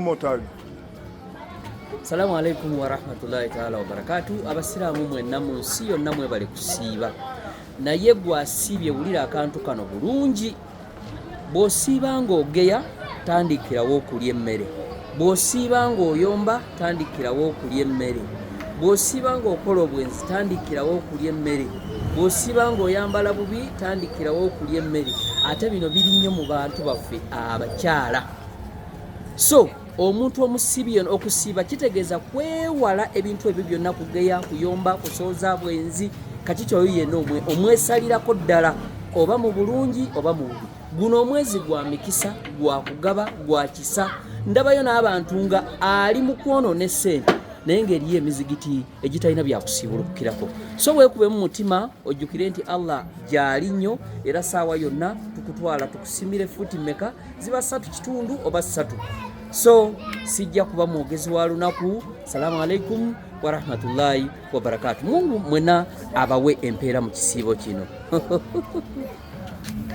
more time. Assalamu alaikum wa rahmatullahi ta'ala wa barakatuh. Abasiraamu mwenna mu nsi yonna mwebale kusiiba. Naye gwasiibye wulira akantu kano bulungi. Bw'osiiba ng'ogeya tandikirawo okulya emmere. Bw'osiiba ng'oyomba tandikirawo okulya emmere. Bw'osiiba ng'okola obwenzi tandikirawo okulya emmere. Bw'osiiba ng'oyambala bubi tandikirawo okulya emmere. Ate bino biri nnyo mu bantu baffe abakyala. So omuntu omusibye okusiiba kitegeeza kwewala ebintu ebyo byonna, kugeya, kuyomba, kusooza bwenzi. Kati kyoyo yenna omwesalirako ddala, oba mu bulungi oba mu bubi. Guno omwezi gwa mikisa, gwa kugaba, gwa kisa. Ndabayo n'abantu nga ali mu kwonoona essente naye ng'eriyo emizigiti egitalina byakusiibulukirako. So weekube mu mutima ojjukire nti Allah gy'ali nnyo, era saawa yonna tukutwala tukusimire fuuti mmeka, ziba 3.5 oba 3. So sijja kuba mwogezi wa lunaku. Salamu alaikum wa rahmatullahi wa barakatuh. Mungu mwena abawe empeera mu kisiibo kino.